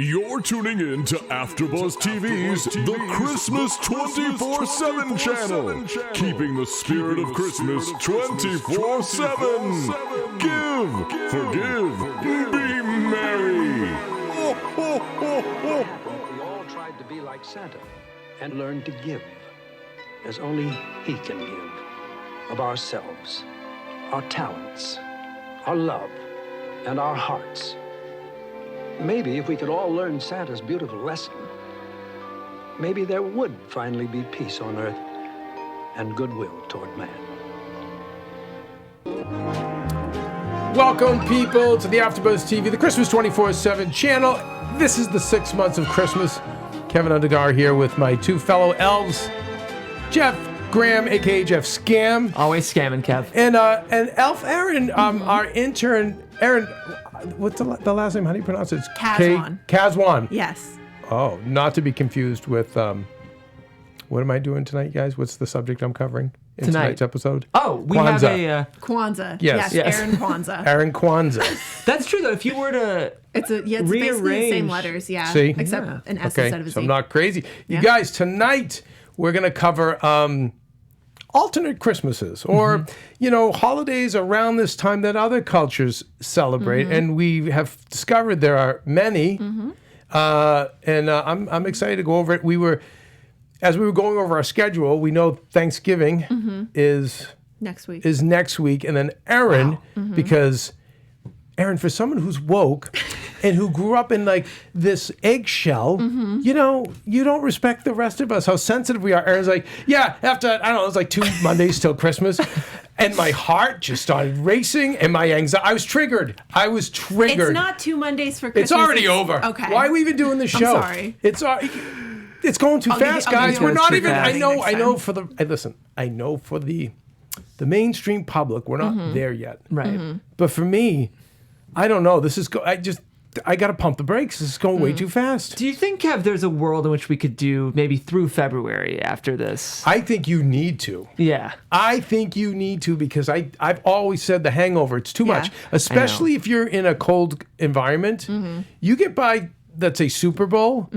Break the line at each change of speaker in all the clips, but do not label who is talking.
You're tuning in to AfterBuzz TV's The Christmas 24/7 channel, keeping the spirit of Christmas 24/7. Give, forgive, be merry. Ho, ho, ho, ho.
We all tried to be like Santa and learn to give, as only he can give, of ourselves, our talents, our love, and our hearts. Maybe if we could all learn Santa's beautiful lesson, maybe there would finally be peace on earth and goodwill toward man.
Welcome, people, to the AfterBuzz TV, the Christmas 24/7 channel. This is the 6 months of Christmas. Keven Undergaro here with my two fellow elves, Jeff Graham, a.k.a. Jeff Scam.
Always scamming, Kev.
And Elf Erin, our intern. Erin, what's the last name? How do you pronounce it? It's
Kaswan.
Kaswan.
Yes.
Oh, not to be confused with, what am I doing tonight, guys? What's the subject I'm covering in tonight's episode?
Oh, we have a...
Kwanzaa.
Yes.
Erin Kwanzaa.
Erin Kwanzaa.
That's true, though. If you were to
It's basically the same letters, yeah.
See?
Except an S instead of a Z.
So I'm not crazy. You guys, tonight we're going to cover alternate Christmases or, holidays around this time that other cultures celebrate. And we have discovered there are many. I'm excited to go over it. As we were going over our schedule, we know Thanksgiving is
next week.
And then Erin, because Erin, for someone who's woke and who grew up in like this eggshell, you don't respect the rest of us, how sensitive we are. Erin's like, yeah, after, I don't know, it was like 2 Mondays till Christmas. And my heart just started racing and my anxiety, I was triggered.
It's not 2 Mondays for Christmas.
It's already over.
Okay.
Why are we even doing this show?
I'm sorry.
It's going too fast, guys. We're not even, I know for the mainstream public, we're not there yet.
Right.
But for me, I don't know. I got to pump the brakes. This is going way too fast.
Do you think, Kev, there's a world in which we could do maybe through February after this?
I think you need to.
Yeah.
I think you need to because I've always said the hangover, it's too much. Especially if you're in a cold environment. You get by, let's say, Super Bowl,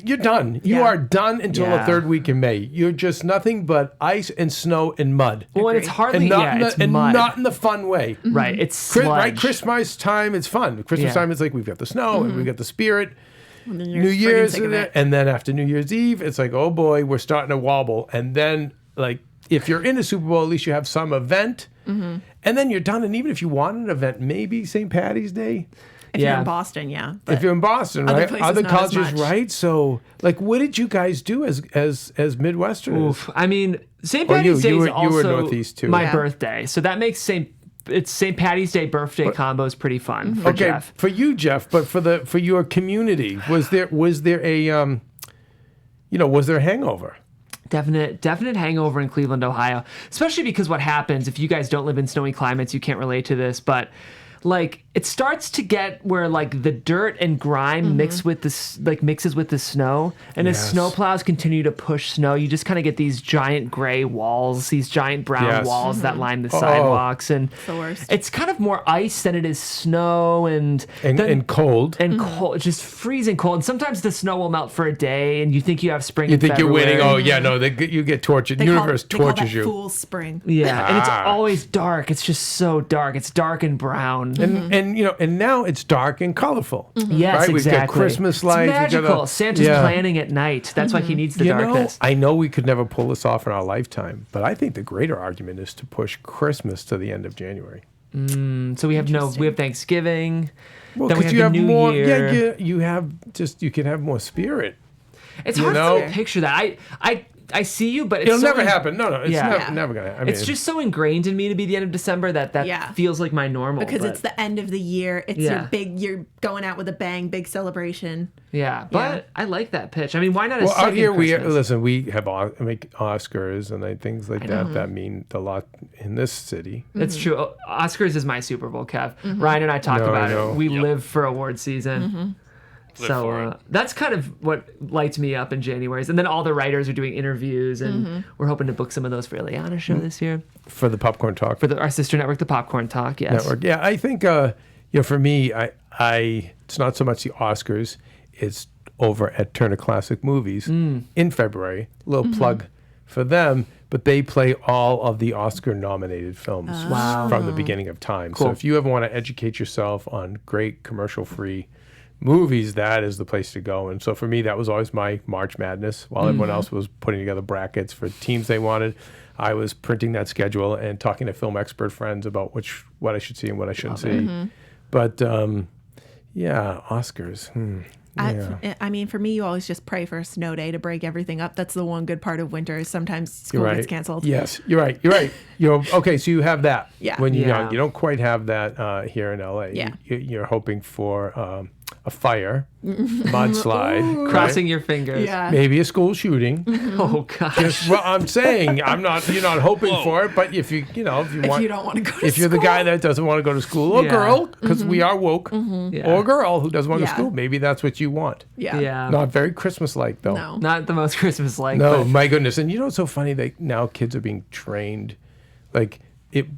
you're done. You are done until the third week in May. You're just nothing but ice and snow and mud.
Well, and it's hardly,
it's
mud.
not in the fun way.
Right, it's sludge.
Right, Christmas time, it's fun. Christmas time is like we've got the snow and we've got the spirit.
And then
New Year's, and then after New Year's Eve, it's like, oh boy, we're starting to wobble. And then, like, if you're in a Super Bowl, at least you have some event. And then you're done. And even if you want an event, maybe St. Patty's Day.
If you're in Boston, yeah.
If you're in Boston, right? Other cultures,
much.
right? So, like, what did you guys do as Midwesterners?
Oof. I mean, St. Patty's Day is
you were
also
Northeast too.
my birthday. So that makes St. Patty's Day birthday combo is pretty fun for Jeff.
For you, Jeff, but for your community, was there a hangover?
Definite hangover in Cleveland, Ohio. Especially because what happens if you guys don't live in snowy climates, you can't relate to this, but like it starts to get where like the dirt and grime mixes with the snow, and as snow plows continue to push snow, you just kind of get these giant gray walls, these giant brown walls that line the sidewalks, and
It's the worst.
it's kind of more ice than it is snow and
cold
cold, just freezing cold. And sometimes the snow will melt for a day, and you think you have spring.
You
in
think
February.
you're winning? Oh yeah, no, you get tortured. The universe tortures you.
Fool's spring.
Yeah, and it's always dark. It's just so dark. It's dark and brown.
And now it's dark and colorful.
Yes,
right?
exactly.
We've got Christmas lights.
It's magical. Santa's planning at night. That's why he needs the darkness.
I know we could never pull this off in our lifetime, but I think the greater argument is to push Christmas to the end of January.
So we have Thanksgiving.
Well,
then we
because
have
you
the
have
New
more.
Year.
You can have more spirit.
It's hard to picture that. I see you, but
it'll never happen. No, it's never gonna happen.
It's just so ingrained in me to be the end of December that feels like my normal.
Because it's the end of the year. It's you're going out with a bang, big celebration.
Yeah, but I like that pitch. I mean, why not a
second
second
out here
Christmas?
we have make Oscars and things like that mean a lot in this city.
It's true. Oscars is my Super Bowl, Kev. Ryan and I talk about it. We live for award season. So that's kind of what lights me up in January. And then all the writers are doing interviews, and we're hoping to book some of those for Ileana's show this year.
For the Popcorn Talk.
For our sister network, the Popcorn Talk, yes.
Network. Yeah, I think, for me, I it's not so much the Oscars. is over at Turner Classic Movies in February. A little plug for them, but they play all of the Oscar-nominated films from the beginning of time.
Cool.
So if you ever want to educate yourself on great commercial-free movies, that is the place to go. And so for me, that was always my March Madness. While everyone else was putting together brackets for teams they wanted, I was printing that schedule and talking to film expert friends about what I should see and what I shouldn't see. But yeah, Oscars. Yeah.
I mean, for me, you always just pray for a snow day to break everything up. That's the one good part of winter is sometimes school gets canceled.
Yes, you're right. Okay, so you have that.
Yeah.
When you're young. You don't quite have that here in LA.
Yeah.
You're hoping for a fire, mudslide,
Crossing your fingers.
Yeah.
maybe a school shooting.
Oh gosh.
Just, well, I'm saying you're not hoping for it, but if you want,
you don't want to go to
if you're the
school.
guy that doesn't want to go to school, or
Yeah.
girl, because we are woke,
Yeah.
or girl who doesn't want to go to
Yeah.
school, maybe that's what you want.
Yeah.
Yeah.
Not very Christmas-like though.
No.
Not the most Christmas-like.
No,
but
my goodness. And you know what's so funny? That now kids are being trained. Like,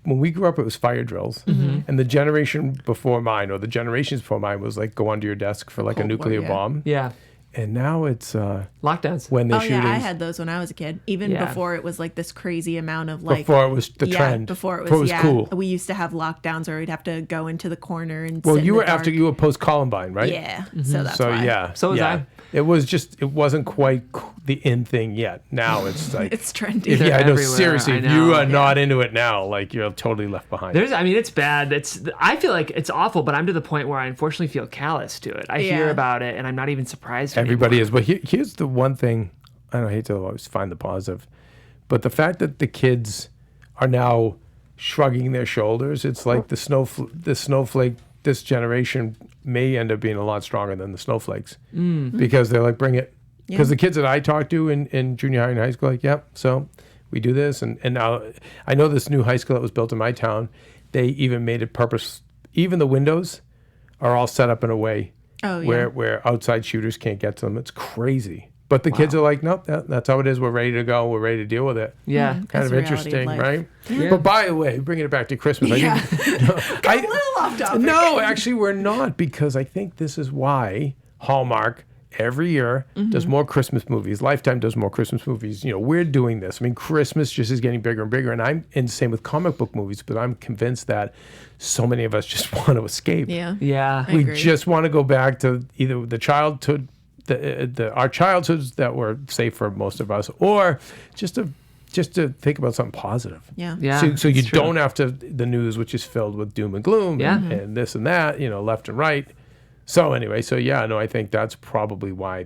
when we grew up, it was fire drills. And the generation before mine, or the generations before mine, was like go under your desk for like a
Cold War,
nuclear
yeah.
bomb.
Yeah.
And now it's
Lockdowns.
when they
Oh
shootings.
yeah, I had those when I was a kid. Even
Yeah.
before it was like this crazy amount of like
before it was the trend.
Before it was
cool.
We used to have lockdowns where we'd have to go into the corner and
Well,
sit
you
in
were
the
after
dark.
you were post Columbine, right?
Yeah. So that's
So
why.
yeah.
So was
yeah.
I.
It wasn't quite the in thing yet. Now it's like
It's trendy.
if,
They're
yeah, no,
everywhere,
seriously,
I
if you
know.
are not into it now, like you're totally left behind.
It's bad. I feel like it's awful, but I'm to the point where I unfortunately feel callous to it. I hear
Yeah.
about it, and I'm not even surprised.
Everybody
anymore.
is. But here's the one thing. I don't hate to always find the positive, but the fact that the kids are now shrugging their shoulders, it's like the snowflake. This generation may end up being a lot stronger than the snowflakes because they're like, bring it. Because the kids that I talked to in junior high and high school, like, yep, so we do this. And now I know this new high school that was built in my town, they even made it purpose. Even the windows are all set up in a way where outside shooters can't get to them. It's crazy. But the kids are like, nope, that's how it is. We're ready to go. We're ready to deal with it.
Yeah.
Kind
That's
of
reality of
interesting,
life.
right?
Yeah.
But by the way, bringing it back to Christmas.
Yeah.
I
A little off topic.
no, actually, we're not, because I think this is why Hallmark every year does more Christmas movies. Lifetime does more Christmas movies. You know, we're doing this. I mean, Christmas just is getting bigger and bigger, and same with comic book movies. But I'm convinced that so many of us just want to escape.
Yeah.
Yeah.
I
We
agree.
just want to go back to either the childhood, our childhoods that were safe for most of us, or just to think about something positive.
Yeah.
Yeah.
So you
it's true.
don't have to the news, which is filled with doom and gloom
Yeah.
and this and that, left and right. So anyway, I think that's probably why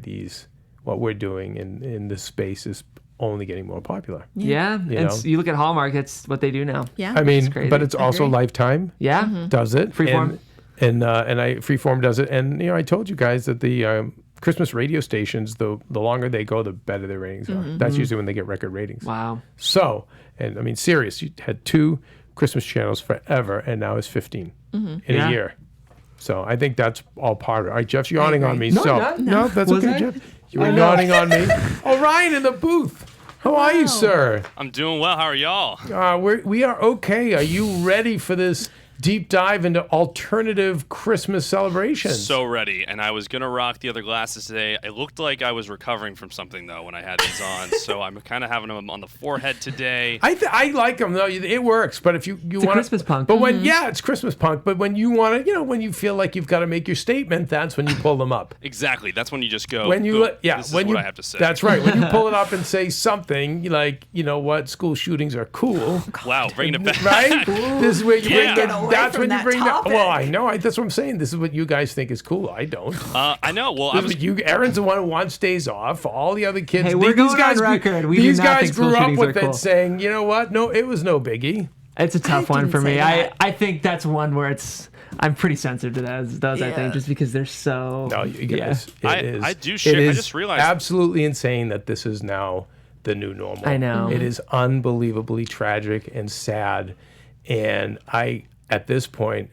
what we're doing in this space is only getting more popular.
Yeah.
You know?
You look at Hallmark, that's what they do now.
Yeah.
I mean,
crazy.
but it's also
Agree.
Lifetime
Yeah.
does it.
Freeform.
And Freeform does it. And I told you guys that the Christmas radio stations, the longer they go, the better their ratings are. That's usually when they get record ratings.
Wow.
So, and I mean, serious, you had 2 Christmas channels forever, and now it's 15 in
Yeah.
a year. So I think that's all part of it. All right, Jeff's yawning on me.
No,
so
not-
no, that's
Was
okay,
I?
Jeff. You were yawning on me. Oh, Ryan in the booth. How are you, sir?
I'm doing well. How are y'all?
We are okay. Are you ready for this deep dive into alternative Christmas celebrations?
So ready. And I was going to rock the other glasses today. It looked like I was recovering from something, though, when I had these on. So I'm kind of having them on the forehead today.
I like them though. It works. But if you
It's a
want
Christmas punk.
But when it's Christmas punk. But when you want to, when you feel like you've got to make your statement, that's when you pull them up.
Exactly. That's when you just go,
When you
boom,
when
this is what
you
I have to say.
That's right. When you pull it up and say something like, what, school shootings are cool.
Wow, bringing it back.
Right? This is where you bring
Get
the,
away
that's
from
when you
that
bring that.
topic.
Well, I know. That's what I'm saying. This is what you guys think is cool. I don't.
I know. Well, I
This
was
is what Erin's the one who wants days off. All the other kids.
Hey, we're
these
going
guys
on record. We do
these
not
guys
think school
grew up
shootings
with
are
it
cool.
saying, you know what? No, it was no biggie.
It's a tough one
didn't
for me.
say that.
I think that's one where I'm pretty sensitive to those I
Yeah.
think, just because they're so.
No, you guys.
I-
It is.
I do
it
share- I
is
just realized-
absolutely insane that this is now the new normal.
I know.
It is unbelievably tragic and sad, and at this point,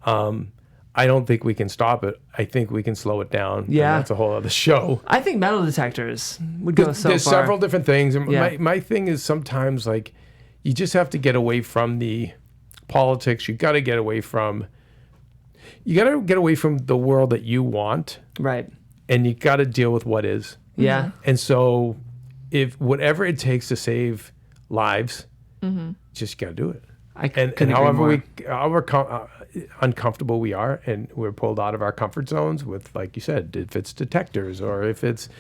I don't think we can stop it. I think we can slow it down. and
Yeah.
that's a whole other show.
I think metal detectors would go so
There's
far.
several different things, and
Yeah.
my thing is sometimes like you just have to get away from the politics. You got to get away from the world that you want,
Right.
and you got to deal with what is.
Yeah.
And so, if whatever it takes to save lives, just got to do it. And however uncomfortable we are, and we're pulled out of our comfort zones with, like you said, if it's detectors or if it's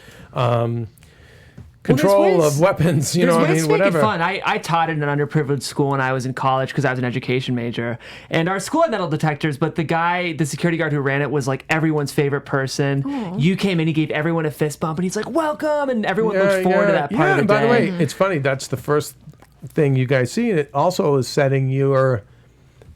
control of weapons, whatever.
Fun. I taught in an underprivileged school when I was in college because I was an education major, and our school had metal detectors, but the security guard who ran it was like everyone's favorite person. Aww. You came in, he gave everyone a fist bump, and he's like, welcome, and everyone looked forward to that part of the day.
By the way, it's funny, that's the first thing you guys see. It also is setting your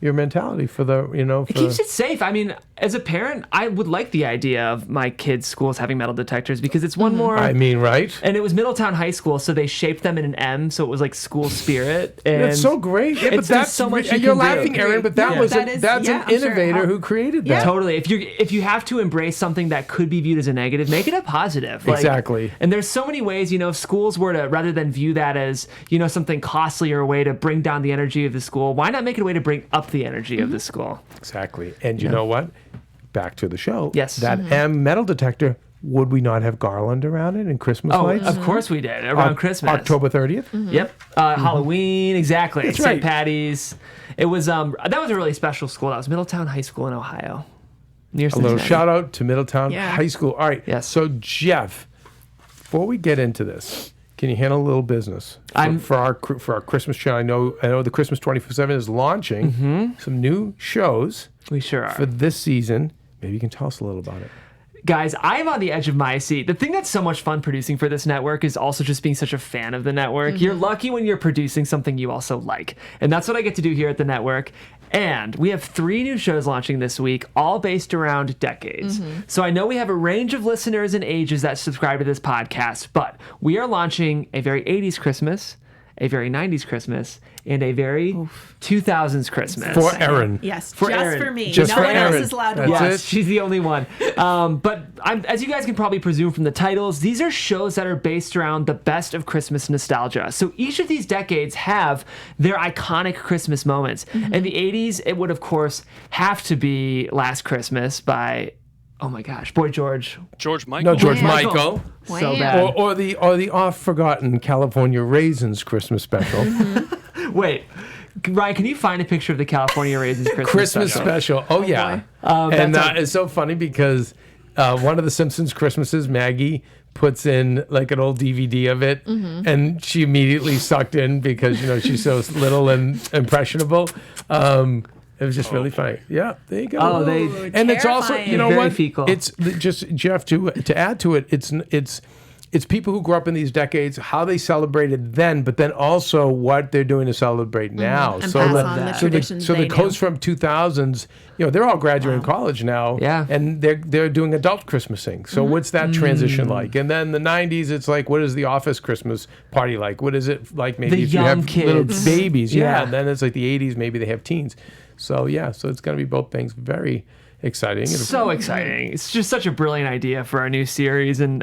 mentality for the,
it keeps it safe. I mean, as a parent, I would like the idea of my kids' schools having metal detectors because it's one more.
I mean, right?
And it was Middletown High School, so they shaped them in an M, so it was like school spirit. And
it's so great. Yeah, but that's
so much.
You're laughing, Erin, but that's an innovator who created that.
Totally. If you have to embrace something that could be viewed as a negative, make it a positive.
Exactly.
And there's so many ways. If schools were to, rather than view that as something costly or a way to bring down the energy of the school, why not make it a way to bring up the energy of the school?
Exactly. And you know what? Back to the show.
Yes.
That M metal detector, would we not have garland around it and Christmas lights?
Of course we did. Around Christmas.
October 30th?
Yep. Halloween, exactly.
That's
St.
right.
Patty's. It was, that was a really special school. That was Middletown High School in Ohio. Near
A little shout out to Middletown High School. All right.
Yes.
So, Jeff, before we get into this, can you handle a little business for our Christmas channel? I know the Christmas 24/7 is launching some new shows.
We sure are.
For this season. Maybe you can tell us a little about it.
Guys, I'm on the edge of my seat. The thing that's so much fun producing for this network is also just being such a fan of the network. You're lucky when you're producing something you also like. And that's what I get to do here at the network. And we have 3 new shows launching this week, all based around decades. So I know we have a range of listeners and ages that subscribe to this podcast, but we are launching a very 80s Christmas, a very 90s Christmas, and a very 2000s Christmas.
For Erin.
Yes,
for
just
Erin.
for me.
Just
no
for
one
Erin.
else is allowed to
That's
watch.
it.
She's the only one. But as you guys can probably presume from the titles, these are shows that are based around the best of Christmas nostalgia. So each of these decades have their iconic Christmas moments. In the 80s, it would, of course, have to be Last Christmas by... Oh my gosh, Boy George.
George Michael.
No, George Michael.
So
Wow.
bad.
Or the oft-forgotten California Raisins Christmas special.
Wait, Ryan, can you find a picture of the California Raisins
Christmas special. Oh, yeah. And it's so funny because one of the Simpsons Christmases, Maggie puts in like an old DVD of it, and she immediately sucked in because, she's so little and impressionable. It was just really funny. Yeah, there you go.
Oh,
and it's also, you know
Very
what?
fecal.
It's just, Jeff, to add to it, it's people who grew up in these decades, how they celebrated then, but then also what they're doing to celebrate now.
And pass on the traditions
so
they
the coast
knew.
from 2000s, they're all graduating college now, and they're doing adult Christmasing. So what's that transition like? And then the 90s, it's like, what is the office Christmas party like? What is it like? Maybe
The
if you
young
have little
kids.
babies,
Yeah.
And then it's like the 80s, maybe they have teens. So so it's going to be both things. Very exciting.
So exciting. It's just such a brilliant idea for our new series. And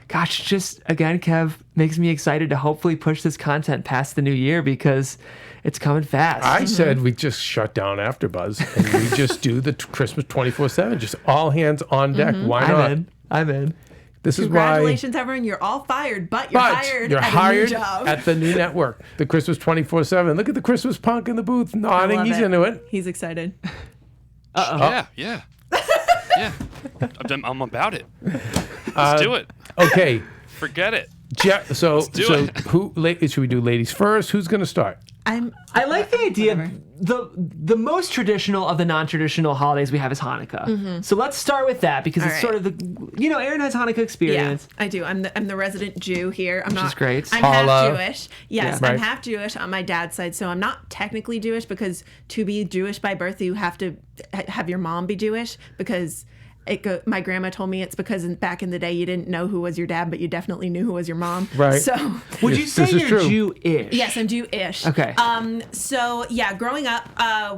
gosh, just again, Kev, makes me excited to hopefully push this content past the new year because it's coming fast.
I said we just shut down AfterBuzz and we just do the Christmas 24/7, just all hands on deck. Why not?
I'm in.
This is why.
Congratulations, everyone. You're all fired, but you're hired
You're
at
hired
a new job.
at the new network, the Christmas 24/7. Look at the Christmas punk in the booth nodding.
love
He's
it.
into it.
He's excited.
Yeah. Yeah, I'm about it. Let's do it.
Okay.
Forget it.
So
do it.
should we do ladies first? Who's going to start?
I like the idea. The most traditional of the non-traditional holidays we have is Hanukkah. So let's start with that because it's
All
sort of the Erin has Hanukkah experience.
Yeah, I do. I'm the resident Jew here. I'm not.
is great.
I'm
Paula.
half Jewish. Yes,
Yeah.
I'm
Right.
half Jewish on my dad's side, so I'm not technically Jewish because to be Jewish by birth, you have to have your mom be Jewish because. My grandma told me it's because back in the day you didn't know who was your dad, but you definitely knew who was your mom.
Right.
So,
Would you say
This is
you're
true.
Jewish?
yes, I'm Jewish.
Okay.
So yeah, growing up,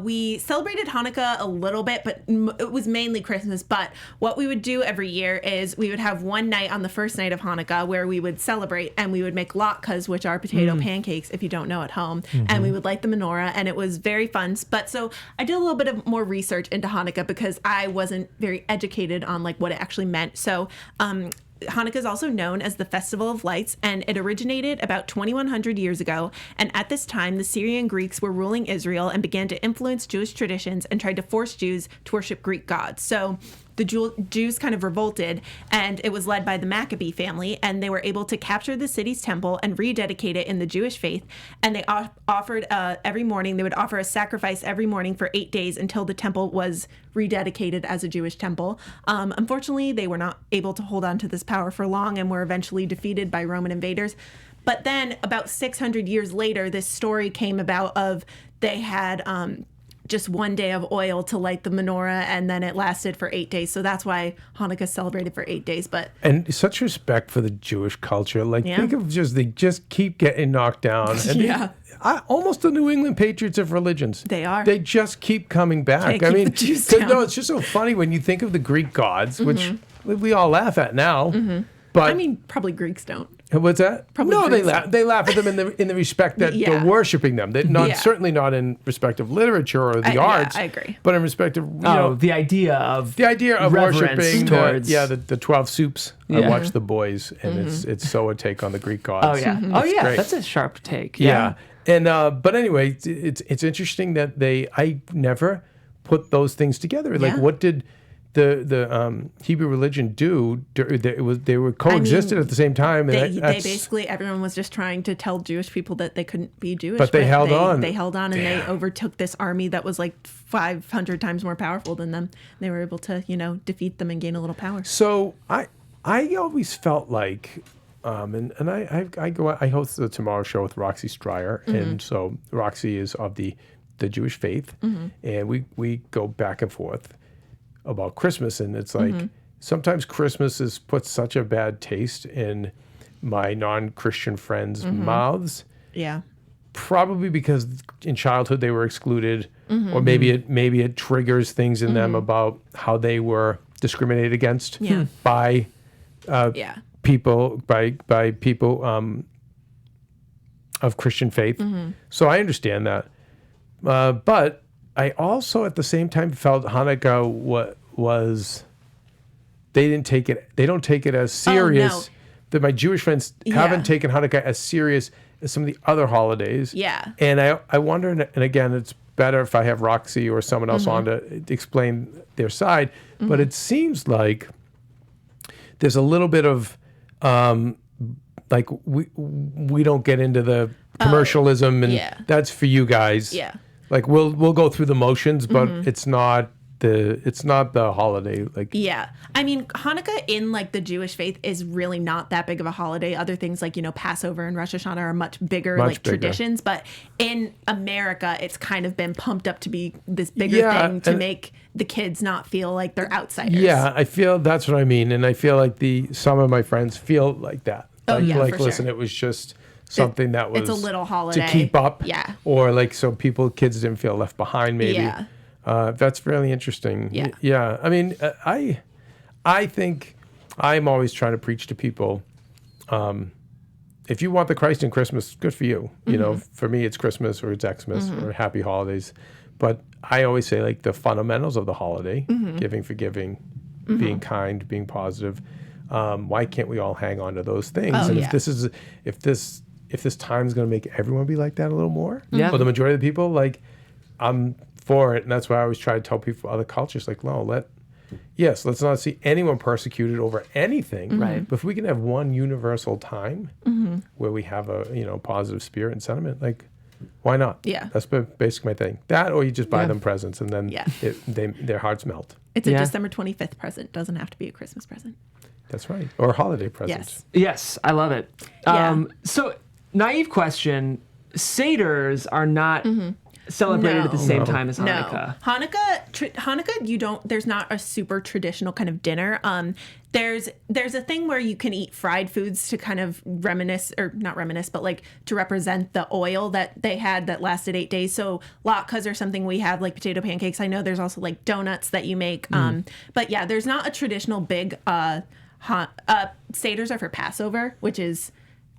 we celebrated Hanukkah a little bit, but it was mainly Christmas. But what we would do every year is we would have one night on the first night of Hanukkah where we would celebrate, and we would make latkes, which are potato pancakes, if you don't know at home, and we would light the menorah, and it was very fun. But so I did a little bit of more research into Hanukkah because I wasn't very educated educated on like what it actually meant. So Hanukkah is also known as the Festival of Lights, and it originated about 2,100 years ago. And at this time, the Syrian Greeks were ruling Israel and began to influence Jewish traditions and tried to force Jews to worship Greek gods. So the Jews kind of revolted, and it was led by the Maccabee family, and they were able to capture the city's temple and rededicate it in the Jewish faith. And they offered every morning, they would offer a sacrifice every morning for 8 days until the temple was rededicated as a Jewish temple. Unfortunately, they were not able to hold on to this power for long and were eventually defeated by Roman invaders. But then about 600 years later, this story came about of they had just 1 day of oil to light the menorah, and then it lasted for 8 days. So that's why Hanukkah is celebrated for 8 days. But
such respect for the Jewish culture. Like, think of they just keep getting knocked down. And almost the New England Patriots of religions.
They are.
They just keep coming back.
I mean, it's
just so funny when you think of the Greek gods, which we all laugh at now. But
I mean, probably Greeks don't.
What's that?
Probably
no, they
Greeks
laugh. They laugh at them in the respect that they're worshiping them. They certainly not in respect of literature or the arts.
I agree.
But in respect of
the idea of
worshiping
towards
the 12 soups. I watched The Boys, and it's so a take on the Greek gods.
Oh yeah,
Great.
that's a sharp take.
Yeah. And but anyway, it's interesting that I never put those things together. Like, what did the Hebrew religion do? They were coexisted at the same time. And
they basically, everyone was just trying to tell Jewish people that they couldn't be Jewish.
But they held on.
They held on, and they overtook this army that was like 500 times more powerful than them. They were able to, defeat them and gain a little power.
So I always felt like, and I host the Tomorrow Show with Roxy Stryer, and so Roxy is of the Jewish faith, and we go back and forth about Christmas, and it's like sometimes Christmas puts such a bad taste in my non-Christian friends' mouths.
Yeah.
Probably because in childhood they were excluded, or maybe it triggers things in them about how they were discriminated against by people of Christian faith. So I understand that, but I also at the same time felt Hanukkah was they don't take it as serious.
Oh, no.
That my Jewish friends haven't taken Hanukkah as serious as some of the other holidays.
Yeah.
And I wonder, and again, it's better if I have Roxy or someone else on to explain their side, but it seems like there's a little bit of like we don't get into the commercialism, and that's for you guys.
Yeah.
Like we'll go through the motions, but it's not the holiday. Like
I mean, Hanukkah in like the Jewish faith is really not that big of a holiday. Other things like Passover and Rosh Hashanah are much bigger traditions, but in America it's kind of been pumped up to be this bigger thing to make the kids not feel like they're outsiders.
Yeah, I feel that's what I mean, and I feel like some of my friends feel like that.
For
listen,
sure.
It was just something that was
it's a little holiday
to keep up.
Yeah.
Or like so kids didn't feel left behind maybe.
Yeah.
That's really interesting.
Yeah.
Yeah. I mean, I think I'm always trying to preach to people. If you want the Christ in Christmas, good for you. For me, it's Christmas or it's Xmas or Happy Holidays. But I always say like the fundamentals of the holiday, giving, forgiving, being kind, being positive. Why can't we all hang on to those things? If this time is going to make everyone be like that a little more, or the majority of the people, like I'm for it, and that's why I always try to tell people other cultures, like, no, let's not see anyone persecuted over anything,
right?
But if we can have one universal time where we have a positive spirit and sentiment, like, why not?
Yeah,
that's basically my thing. That, or you just buy them presents, and then their hearts melt.
It's a December 25th present. Doesn't have to be a Christmas present.
That's right, or a holiday present.
Yes, I love it. So, naive question: Seders are not celebrated at the same time as Hanukkah.
No. Hanukkah, there's not a super traditional kind of dinner. There's a thing where you can eat fried foods to kind of but like to represent the oil that they had that lasted 8 days. So latkes are something we have, like potato pancakes. I know there's also like donuts that you make. But yeah, there's not a traditional big, Seders are for Passover, which is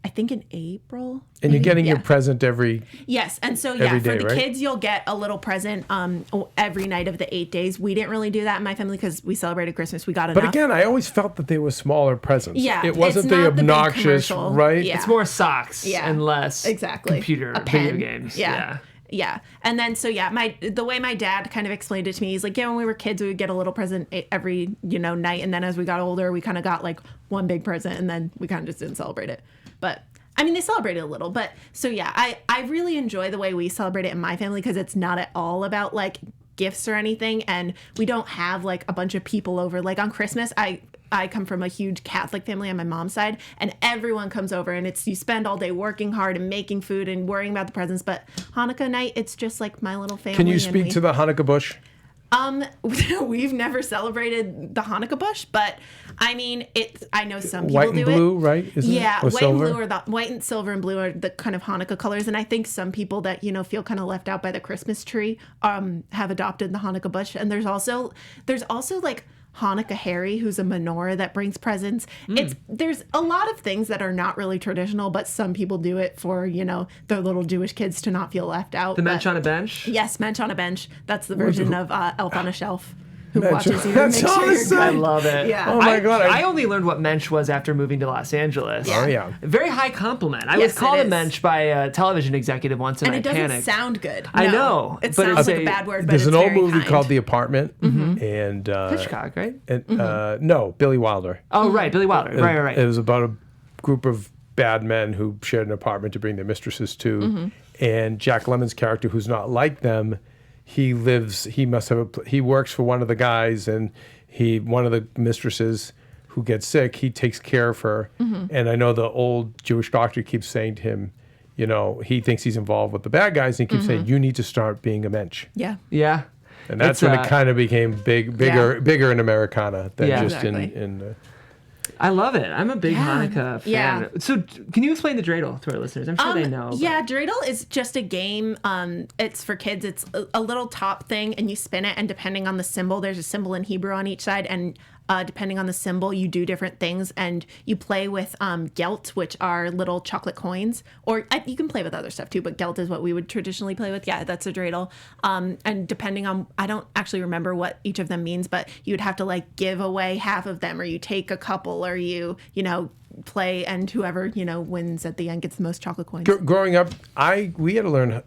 I think in April.
And you're getting
Yeah.
your present every...
Yes, and so
Every
for
day,
the
right?
kids, you'll get a little present every night of the 8 days. We didn't really do that in my family because we celebrated Christmas. We got enough.
But again, I always felt that they were smaller presents.
Yeah,
It wasn't
it's
the
not the big
obnoxious,
commercial.
right?
Yeah.
It's more socks
Yeah.
and less
Exactly.
computer
A pen.
video games.
Yeah. And then the way my dad kind of explained it to me, he's like, when we were kids, we would get a little present every, night. And then as we got older, we kind of got like one big present and then we kind of just didn't celebrate it. But I mean, they celebrated a little, but I really enjoy the way we celebrate it in my family because it's not at all about like gifts or anything. And we don't have like a bunch of people over. Like on Christmas, I come from a huge Catholic family on my mom's side, and everyone comes over, and you spend all day working hard and making food and worrying about the presents. But Hanukkah night, it's just like my little family.
Can you speak to the Hanukkah bush?
We've never celebrated the Hanukkah bush, but I mean, I know some people
White and
do
blue,
it.
right? Isn't
Yeah,
it? Or
white
silver?
and blue white and silver and blue are the kind of Hanukkah colors, and I think some people that feel kind of left out by the Christmas tree have adopted the Hanukkah bush, and there's also like Hanukkah Harry, who's a menorah that brings presents. There's a lot of things that are not really traditional, but some people do it for their little Jewish kids to not feel left out.
The Mensch on a Bench?
Yes, Mensch on a Bench. That's the version of Elf on a Shelf. Who
Mensch
watches you and
That's
makes sure you're
awesome.
good.
I love it.
Yeah.
Oh my God.
I only learned what Mensch was after moving to Los Angeles.
Oh, yeah.
Very high compliment. I
Yes,
was called
it
a
is.
Mensch by a television executive once and
And it
I
doesn't
panicked.
sound good.
I
No.
know,
It
but
sounds
it's
like a
a-
bad word, but
There's
it's
an old
very
movie
kind.
called The Apartment, and
Hitchcock, right?
no, Billy Wilder.
Oh, right, Billy Wilder. Right.
It was about a group of bad men who shared an apartment to bring their mistresses to, and Jack Lemmon's character, who's not like them, he works for one of the guys, and one of the mistresses who gets sick, he takes care of her, and I know the old Jewish doctor keeps saying to him, he thinks he's involved with the bad guys, and he keeps saying, you need to start being a mensch.
Yeah.
Yeah.
And that's
It's,
when it kind of became bigger in Americana than
Yeah.
just
Exactly.
in
I love it. I'm a big
Yeah.
Hanukkah fan.
Yeah.
So can you explain the dreidel to our listeners? I'm sure they know. but-
Yeah, dreidel is just a game. It's for kids. It's a little top thing, and you spin it, and depending on the symbol, there's a symbol in Hebrew on each side, and depending on the symbol, you do different things, and you play with gelt, which are little chocolate coins, or you can play with other stuff too, but gelt is what we would traditionally play with. Yeah, that's a dreidel. And depending on, I don't actually remember what each of them means, but you would have to like give away half of them, or you take a couple, or you play, and whoever wins at the end gets the most chocolate coins.
growing up, we had to learn.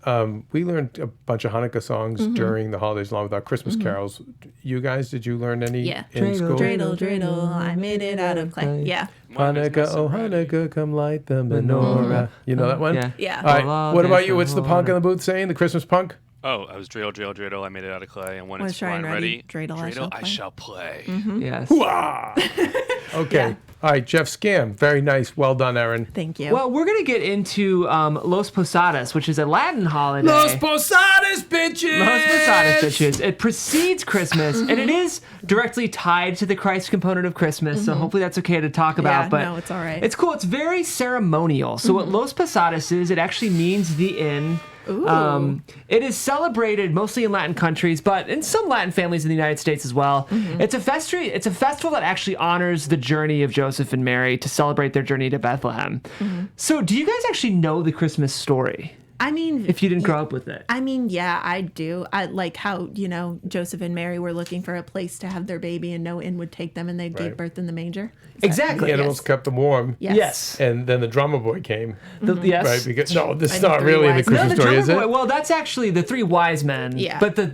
We learned a bunch of Hanukkah songs during the holidays, along with our Christmas carols. You guys, did you learn any
Yeah.
in school?
Dreidel, dreidel, I made it out of clay. Yeah.
Hanukkah, oh Hanukkah, come light the menorah. You know that one?
Yeah.
Yeah.
All right. What about you? What's the punk in the booth saying? The Christmas punk?
Oh, I was dreidel, I made it out of clay, and when it's
Shrine
fine ready,
dreidel, I shall
play.
Yes.
Hoo-ah! Okay.
Yeah.
All right, Jeff Scam. Very nice. Well done, Erin.
Thank you.
Well, we're going to get into Los Posadas, which is a Latin holiday.
Posadas, bitches!
Los Posadas, bitches. It precedes Christmas, and it is directly tied to the Christ component of Christmas, so hopefully that's okay to talk about.
Yeah,
but
no, it's all right.
It's cool. It's very ceremonial. So what Los Posadas is, it actually means the inn.
Ooh.
It is celebrated mostly in Latin countries, but in some Latin families in the United States as well. It's a festival that actually honors the journey of Joseph and Mary to celebrate their journey to Bethlehem. So do you guys actually know the Christmas story?
I mean,
If you didn't grow up with it.
I mean, yeah, I do. I like how, Joseph and Mary were looking for a place to have their baby and no inn would take them, and they gave birth in the manger.
Exactly.
The animals kept them warm.
Yes.
And then the drummer boy came.
Yes.
Right? Because this is
the
not
three
really the
wise
No,
Christmas
the
story,
drummer
is it?
boy. Well, that's actually the three wise men.
Yeah.
But the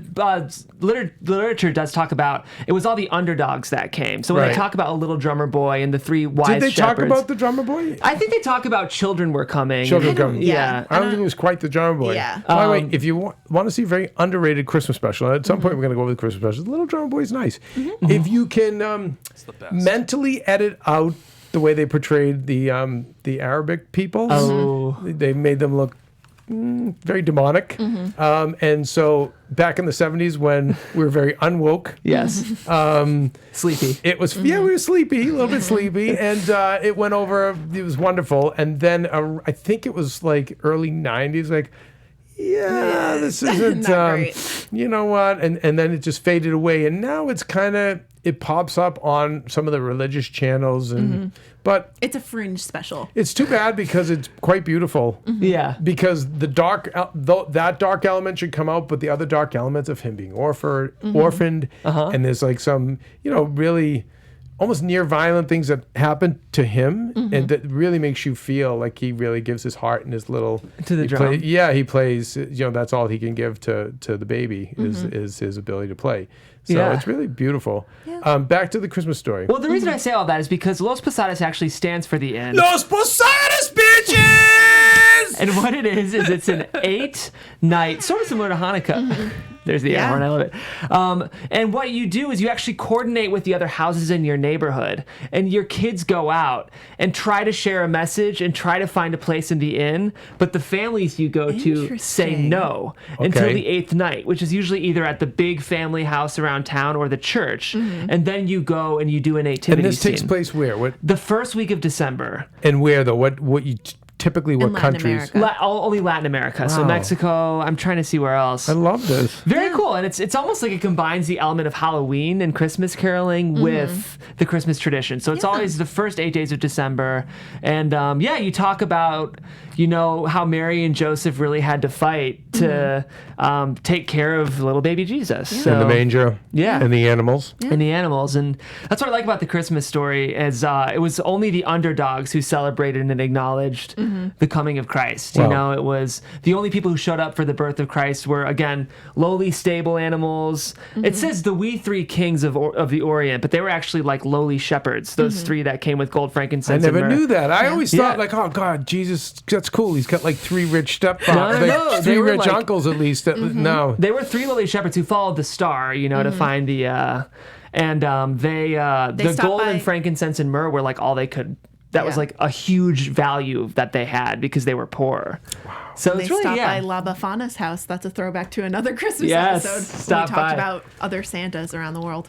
literature does talk about it was all the underdogs that came. So when
Right.
they talk about a little drummer boy and the three wise
Did they talk
shepherds,
about the drummer boy?
I think they talk about children were coming.
Children coming.
Yeah.
I don't think it was quite the drummer boy.
Yeah.
By the way, if you want to see a very underrated Christmas special, at some point we're going to go over the Christmas special. The Little Drummer Boy is nice. If you can
It's the best.
mentally edit out the way they portrayed the Arabic people, they made them look very demonic. And so back in the 70s when we were very unwoke,
Yes. Sleepy.
it was we were sleepy, a little bit sleepy, and it went over. It was wonderful. And then I think it was like early 90s, like, yeah, this isn't,
Not great.
you know what? And then it just faded away. And now it's kind of, it pops up on some of the religious channels. And but
It's a fringe special.
it's too bad because it's quite beautiful.
Yeah.
Because the that dark element should come out, but the other dark elements of him being orphaned, and there's like some, really almost near violent things that happen to him, and that really makes you feel like he really gives his heart and his little
To the
he
drum.
he plays. That's all he can give to the baby is his ability to play. So
Yeah.
it's really beautiful. Back to the Christmas story.
Well, the reason I say all that is because Los Posadas actually stands for the inn.
Los Posadas, bitches!
And what it is it's an 8-night, sort of similar to Hanukkah. There's the air horn, I love it. And what you do is you actually coordinate with the other houses in your neighborhood, and your kids go out and try to share a message and try to find a place in the inn, but the families you go to say
Interesting.
no until the 8th night, which is usually either at the big family house around town or the church. And then you go and you do a nativity
And this takes
scene.
place where? What
The first week of December.
and where though? What you typically what
In Latin
countries?
America.
Only Latin America. So
Wow.
Mexico. I'm trying to see where else.
I love this.
Very cool, and it's almost like it combines the element of Halloween and Christmas caroling with the Christmas tradition. So it's always the first 8 days of December, and you talk about how Mary and Joseph really had to fight to take care of little baby Jesus. So,
And the manger.
Yeah.
And the animals.
and the animals, and that's what I like about the Christmas story is it was only the underdogs who celebrated and acknowledged the coming of Christ.
Wow.
It was the only people who showed up for the birth of Christ were, again, lowly stable animals. It says the we three kings of the Orient, but they were actually like lowly shepherds, those three that came with gold,
I
frankincense,
never
and myrrh.
knew that. I always
Yeah.
thought like, oh God, Jesus, that's cool. He's got like 3 rich stepfathers,
No,
like
they
3
were
rich
like-
uncles at least. No,
They were 3 lowly shepherds who followed the star, to find the the
stopped
gold
by-
and frankincense and myrrh were like all they could. That was
Yeah.
like a huge value that they had because they were poor. Wow. So
They
it's really
stopped by La Befana's house. That's a throwback to another Christmas
Yes,
episode.
stop
We
by.
talked about other Santas around the world.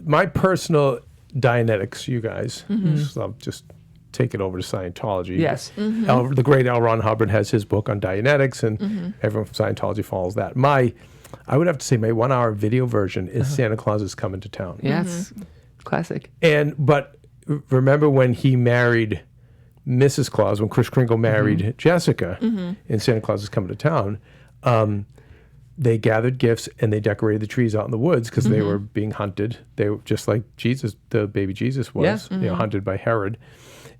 My personal Dianetics, you guys, so I'll just take it over to Scientology.
Yes.
The great L. Ron Hubbard has his book on Dianetics, and everyone from Scientology follows that. I would have to say my 1-hour video version is Santa Claus is Coming to Town.
Yes. Classic.
But remember when he married Mrs. Claus, when Kris Kringle married Jessica in Santa Claus is Coming to Town, they gathered gifts and they decorated the trees out in the woods because they were being hunted. They were just like Jesus, the baby Jesus was, hunted by Herod.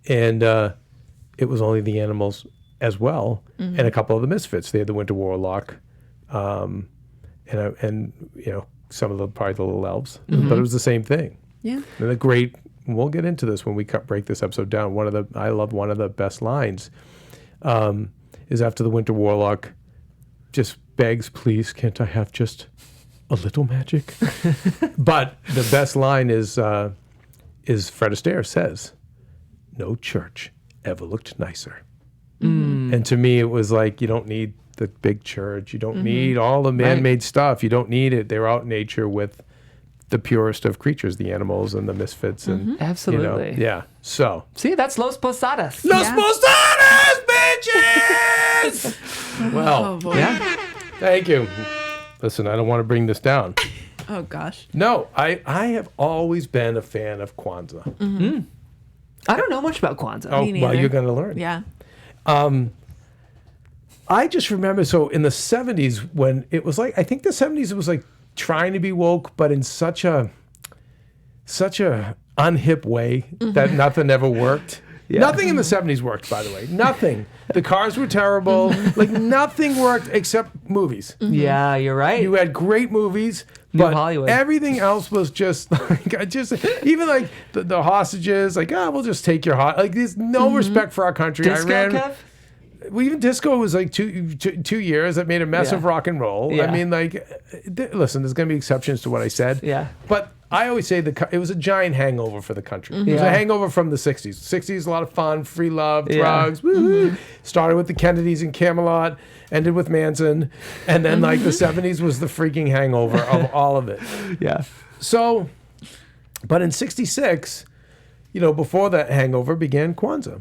And it was only the animals as well, and a couple of the misfits. They had the Winter Warlock, and some of probably the little elves, but it was the same thing.
Yeah.
And the great, we'll get into this when we break this episode down. I love one of the best lines is after the Winter Warlock just begs, please, can't I have just a little magic? But the best line is Fred Astaire says, no church ever looked nicer. And to me, it was like, you don't need the big church. You don't need all the man-made stuff. You don't need it. They're out in nature with the purest of creatures, the animals and the misfits. And
Absolutely.
yeah. So.
See, that's Los Posadas.
Los Posadas, bitches! Well,
Oh, boy.
Yeah.
thank you. Listen, I don't want to bring this down.
Oh, gosh.
No, I have always been a fan of Kwanzaa.
I don't know much about Kwanzaa.
Oh,
Me
well,
neither.
you're going to learn.
Yeah.
I just remember, so in the 70s when it was like, I think the 70s it was like trying to be woke, but in such a unhip way that nothing ever worked. Nothing in the 70s worked, by the way. Nothing. The cars were terrible. Like nothing worked except movies.
Yeah, you're right.
You had great movies,
New
but
Hollywood.
everything else was just like, even like the hostages, like, we'll just take your like there's no respect for our country.
Disco, Kev?
Well, even disco was like two years. That made a mess
Yeah.
of rock and roll.
Yeah.
I mean, like, listen, there's going to be exceptions to what I said.
Yeah.
But I always say it was a giant hangover for the country. It was
Yeah.
a hangover from the 60s. 60s, a lot of fun, free love,
Yeah.
drugs. Woo-hoo. Started with the Kennedys in Camelot, ended with Manson. And then, like, the 70s was the freaking hangover of all of it.
Yeah.
So, but in 66, before that hangover began Kwanzaa.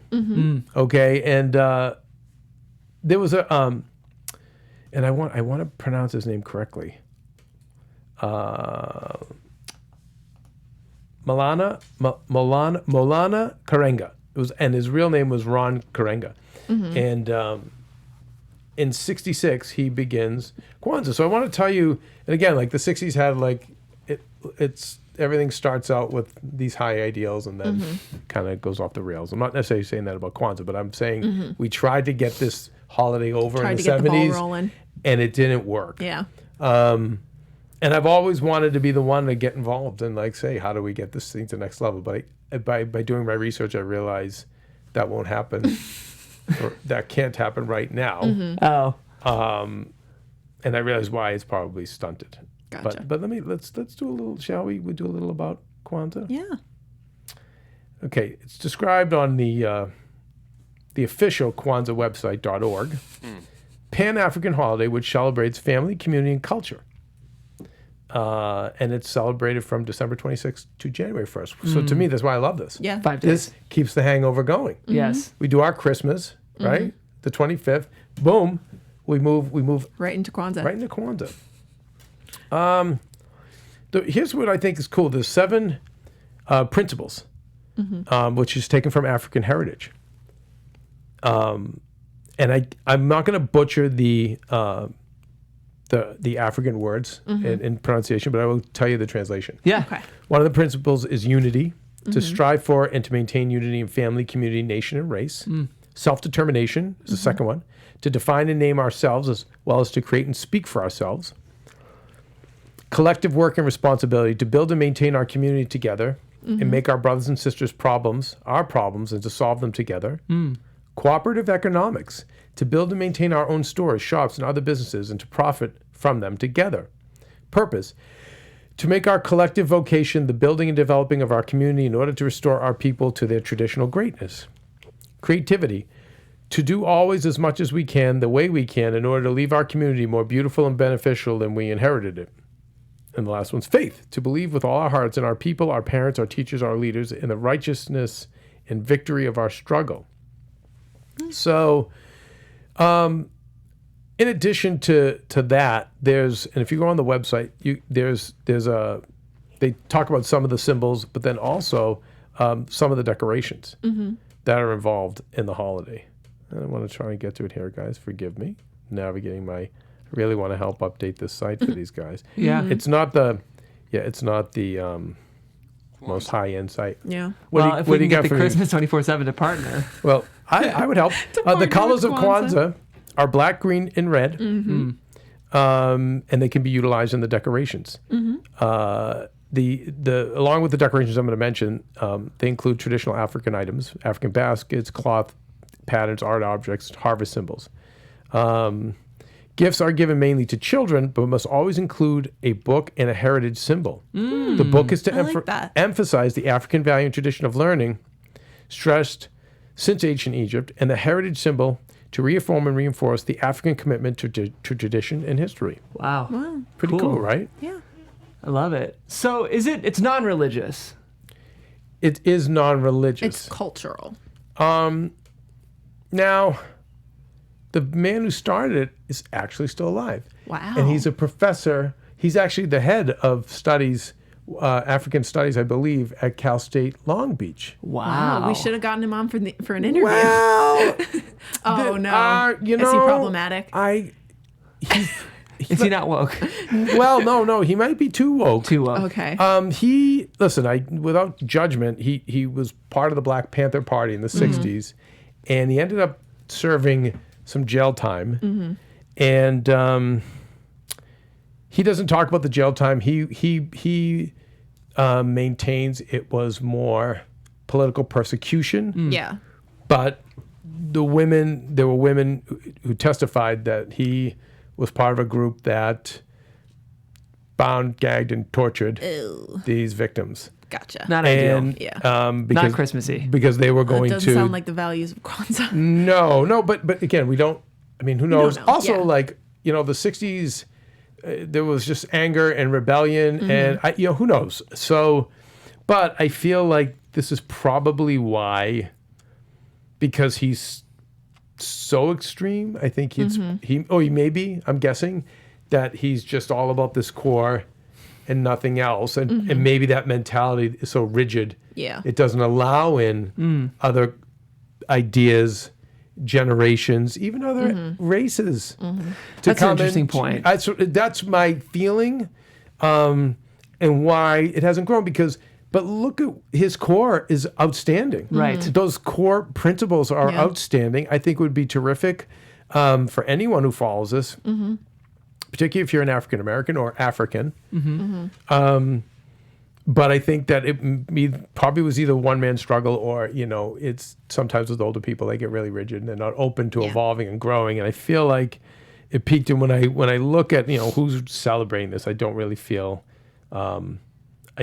Okay. And there was a and I want to pronounce his name correctly. Molana Karenga. And his real name was Ron Karenga. And in '66 he begins Kwanzaa. So I want to tell you, and again, like the '60s had like it's everything starts out with these high ideals and then kind of goes off the rails. I'm not necessarily saying that about Kwanzaa, but I'm saying we tried to get this holiday over in the '70s, and it didn't work.
Yeah.
And I've always wanted to be the one to get involved and like say, how do we get this thing to the next level? But by doing my research, I realize that won't happen. Or that can't happen right now. And I realize why it's probably stunted.
Gotcha.
But let's do a little, shall we? We do a little about Kwanzaa.
Yeah.
Okay, it's described on the official Kwanzaa website.org. Pan-African holiday which celebrates family, community, and culture. And it's celebrated from December 26th to January 1st. So to me, that's why I love this.
Yeah.
5 days.
This keeps the hangover going.
Yes.
We do our Christmas, right? The 25th. Boom. We move
Right into Kwanzaa.
right into Kwanzaa. Here's what I think is cool. There's 7 principles, which is taken from African heritage. And I'm not going to butcher the African words in pronunciation, but I will tell you the translation.
Yeah.
Okay.
One of the principles is unity, to strive for and to maintain unity in family, community, nation, and race. Self-determination is the second one. To define and name ourselves as well as to create and speak for ourselves. Collective work and responsibility to build and maintain our community together and make our brothers and sisters' problems our problems and to solve them together. Cooperative economics to build and maintain our own stores, shops, and other businesses and to profit from them together. Purpose to make our collective vocation the building and developing of our community in order to restore our people to their traditional greatness. Creativity to do always as much as we can, the way we can, in order to leave our community more beautiful and beneficial than we inherited it. And the last one's faith, to believe with all our hearts in our people, our parents, our teachers, our leaders, in the righteousness and victory of our struggle. So, in addition to that, there's, and if you go on the website, they talk about some of the symbols, but then also some of the decorations that are involved in the holiday. And I want to try and get to it here, guys. Forgive me. Navigating I really want to help update this site for these guys.
Yeah.
It's not the most high-end site.
Yeah.
If we can get the
for me?
Christmas 24/7 to partner.
Well, I would help. The colors of Kwanzaa are black, green, and red, and they can be utilized in the decorations. Along with the decorations I'm going to mention, they include traditional African items, African baskets, cloth patterns, art objects, harvest symbols. Gifts are given mainly to children, but must always include a book and a heritage symbol. The book is to emphasize the African value and tradition of learning, stressed since ancient Egypt, and the heritage symbol to reaffirm and reinforce the African commitment to tradition and history.
Wow.
Pretty cool, right?
Yeah.
I love it. So it's non-religious?
It is non-religious.
It's cultural.
Now, the man who started it is actually still alive.
Wow.
And he's a professor. He's actually the head of studies, African studies, I believe, at Cal State Long Beach.
Wow.
We should have gotten him on for an interview.
Well,
no.
Is he
problematic?
Is he not woke?
Well, no, he might be too woke.
Too woke.
Okay.
Without judgment, he was part of the Black Panther Party in the 60s, and he ended up serving some jail time. And he doesn't talk about the jail time. He maintains it was more political persecution.
Yeah.
But there were women who testified that he was part of a group that bound, gagged, and tortured these victims.
Gotcha.
Not ideal.
Yeah.
Because,
not Christmassy.
Because they were going
doesn't sound like the values of Kwanzaa.
No, but again, we don't. I mean, who knows?
don't know.
Also,
Yeah.
the '60s, there was just anger and rebellion, and who knows? So, but I feel like this is probably why, because he's so extreme. I think he may be, I'm guessing, that he's just all about this core and nothing else. And maybe that mentality is so rigid.
Yeah.
It doesn't allow in other ideas, generations, even other races.
That's an interesting point.
That's my feeling, and why it hasn't grown. But look at his core is outstanding.
Right.
Those core principles are outstanding. I think it would be terrific for anyone who follows this, particularly if you're an African American or African. But I think that it probably was either one man struggle or, it's sometimes with older people, they get really rigid and they're not open to evolving and growing. And I feel like it peaked. And when I look at, who's celebrating this, I don't really feel as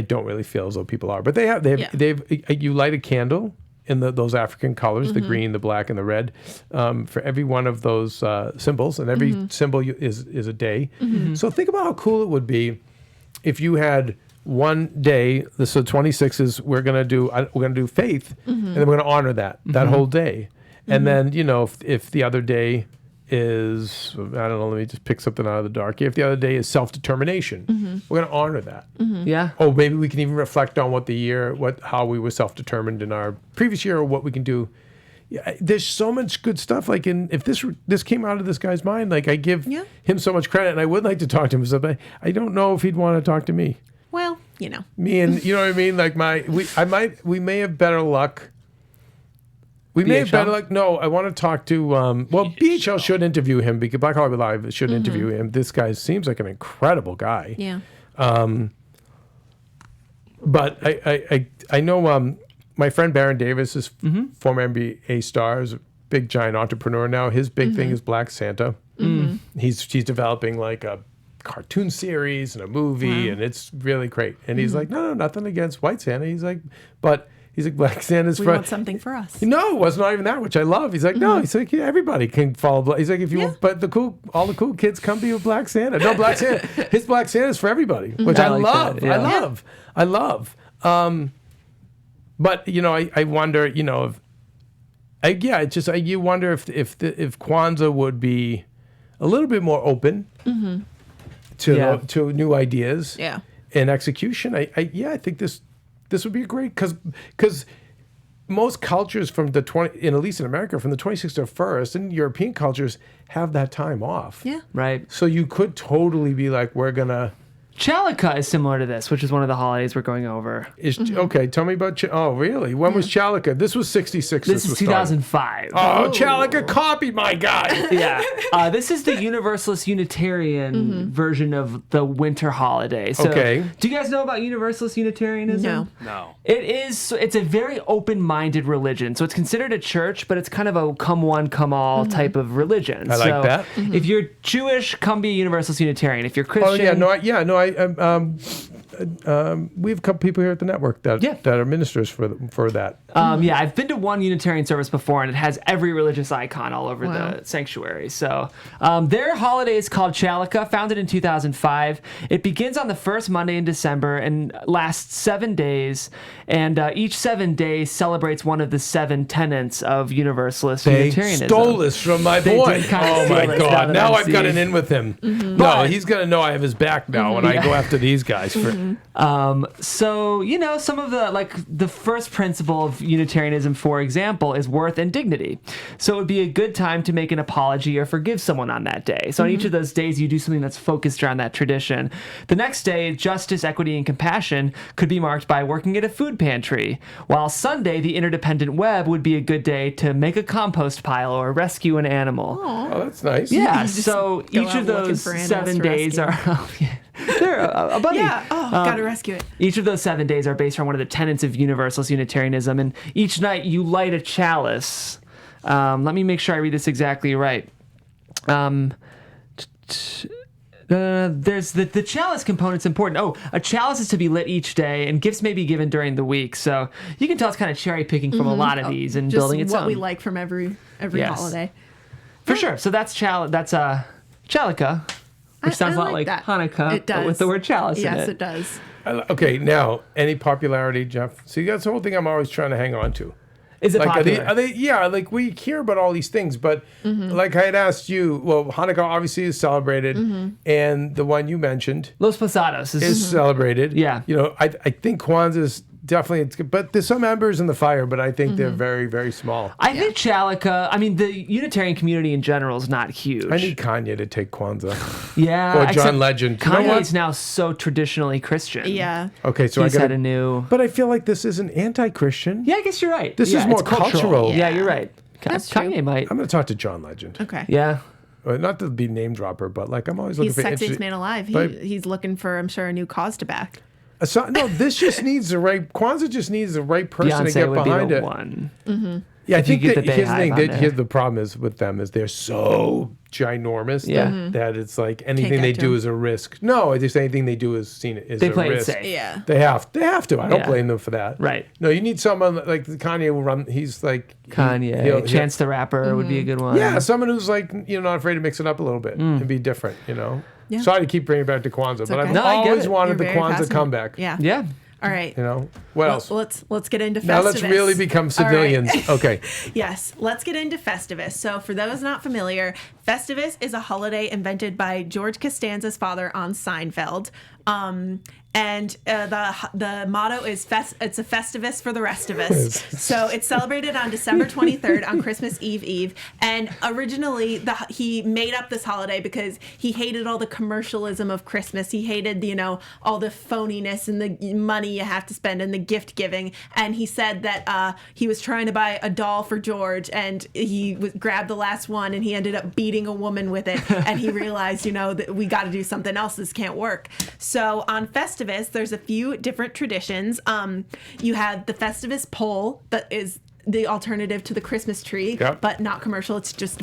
though people are. But they've you light a candle in those African colors, the green, the black, and the red, for every one of those symbols. And every symbol is a day. So think about how cool it would be if you had one day, so 26 is we're gonna do faith, and then we're gonna honor that whole day, and then if the other day is, I don't know, let me just pick something out of the dark. If the other day is self-determination, we're gonna honor that.
Yeah.
Oh, maybe we can even reflect on how we were self-determined in our previous year, or what we can do. Yeah, there's so much good stuff. Like, if this came out of this guy's mind, like I give him so much credit, and I would like to talk to him, but I don't know if he'd want to talk to me.
Well,
Me and you know what I mean? Like we may have better luck. We may have better luck. No, I want to talk to BHL should interview him, because Black Hollywood Live should interview him. This guy seems like an incredible guy.
Yeah.
But I know my friend Baron Davis is former NBA star, is a big giant entrepreneur now. His big thing is Black Santa. He's developing like a cartoon series and a movie, and it's really great. And he's like, no, nothing against white Santa. He's like, Black Santa's
we want something for us.
No, it was not even that, which I love. He's like, no, he's like, everybody can follow. He's like, but all the cool kids come be a Black Santa. No, Black Santa. His Black Santa is for everybody, which I love. I love. But I wonder, you wonder if Kwanzaa would be a little bit more open to new ideas and execution. I think this would be great, because most cultures from the at least in America, from the 26th to 1st, and European cultures have that time off.
Yeah.
Right.
So you could totally be like, we're gonna.
Chalaka is similar to this, which is one of the holidays we're going over.
Okay, tell me about. Oh, really? When was Chalaka? This was 66.
This is 2005.
Oh, Chalaka copied my guy.
Yeah. This is the Universalist Unitarian version of the winter holiday. So, do you guys know about Universalist Unitarianism?
No.
It's a very open-minded religion. So it's considered a church, but it's kind of a come one, come all type of religion.
I like that.
If you're Jewish, come be a Universalist Unitarian. If you're Christian... we have a couple people here at the network that are ministers for that. I've been to one Unitarian service before, and it has every religious icon all over the sanctuary. So their holiday is called Chalaka, founded in 2005. It begins on the first Monday in December and lasts 7 days. And each 7 days celebrates one of the 7 tenets of Universalist Unitarianism.
They stole this from my boy. Oh my God! Now I've got an in with him. No, he's gonna know I have his back now when I go after these guys.
So some of the first principle of Unitarianism, for example, is worth and dignity. So it would be a good time to make an apology or forgive someone on that day. So on each of those days, you do something that's focused around that tradition. The next day, justice, equity, and compassion could be marked by working at a food pantry, while Sunday, the interdependent web, would be a good day to make a compost pile or rescue an animal.
Oh, that's nice.
Yeah, so each of those 7 days are... They're a bunny.
Yeah. Gotta rescue it.
Each of those 7 days are based on one of the tenets of Universalist Unitarianism, and each night you light a chalice. Let me make sure I read this exactly right. There's the chalice component's important. Oh, a chalice is to be lit each day, and gifts may be given during the week. So you can tell it's kind of cherry picking from a lot of these and building its own.
Just what we like from every holiday.
For sure. So that's Chalaka. Which sounds a lot like Hanukkah,
it does.
But with the word chalice in it.
Yes, it does.
Okay, now, any popularity, Jeff? See, that's the whole thing I'm always trying to hang on to.
Is it
like,
popular?
Are they? Yeah, like we hear about all these things, but like I had asked you, well, Hanukkah obviously is celebrated, and the one you mentioned
Los Posados
is celebrated.
Yeah.
You know, I think Kwanzaa is definitely, but there's some embers in the fire, but I think they're very, very small.
I think Chalaka, I mean, the Unitarian community in general is not huge.
I need Kanye to take Kwanzaa.
Yeah.
Or
except
John Legend. You know what?
Kanye's now so traditionally Christian.
Yeah.
Okay, so
He's
I got
had a new...
But I feel like this isn't anti-Christian.
Yeah, I guess you're right.
This
Yeah,
is more
it's cultural.
cultural.
Yeah, you're right.
That's
Kanye
true.
might.
I'm going to talk to John Legend.
Okay.
Yeah.
Well, not to be name dropper, but like I'm always looking
He's
for
sexiest man alive.
But-
He's looking for, I'm sure, a new cause to back.
No, this just needs the right. Kwanzaa just needs the right person to
Beyonce
get
would
behind
be the
it.
one.
Yeah, I
If you
think
get
that
the
here's the
Bayhive
thing.
on there.
Here's the problem is with them is they're so ginormous
Yeah.
that it's like anything
get
they
to
do
'em.
is a risk. No, it's just anything they do is seen as
They
a
play it
risk.
safe.
Yeah.
They have to. I don't
Yeah.
blame them for that.
Right.
No, you need someone like Kanye will run. He's like
Kanye.
he'll-
Chance the Rapper would be a good one.
Yeah, someone who's like not afraid to mix it up a little bit and be different.
Yeah.
Sorry to keep bringing it back to Kwanzaa, but
okay.
I've
No, I get
always
it.
wanted
You're
the
very
Kwanzaa
fascinated.
comeback.
Yeah.
Yeah.
All right.
What else?
Let's get into Festivus.
Now let's really become
All right.
civilians. Okay.
Yes, let's get into Festivus. So, for those not familiar, Festivus is a holiday invented by George Costanza's father on Seinfeld. And the motto is it's a Festivus for the rest of us. So it's celebrated on December 23rd on Christmas Eve. And originally he made up this holiday because he hated all the commercialism of Christmas. He hated all the phoniness and the money you have to spend and the gift giving. And he said that he was trying to buy a doll for George and he grabbed the last one and he ended up beating a woman with it. And he realized that we got to do something else. This can't work. So on Festivus, there's a few different traditions. You have the Festivus pole that is the alternative to the Christmas tree, but not commercial. It's just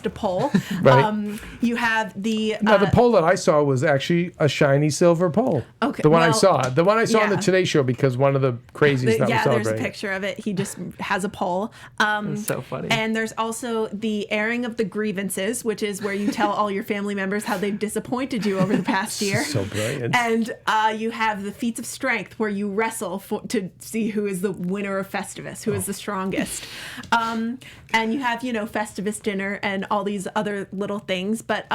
a pole.
Right.
You have the
Now the pole that I saw was actually a shiny silver pole.
Okay,
The one I
well,
saw. The one I saw on the
yeah.
Today Show because one of the crazies that was
there's a
celebrating.
picture of it. He just has a pole.
That's so funny.
And there's also the airing of the grievances, which is where you tell all your family members how they've disappointed you over the past year.
So brilliant.
And you have the feats of strength, where you wrestle to see who is the winner of Festivus, who is the strongest. And you have, Festivus dinner and all these other little things. But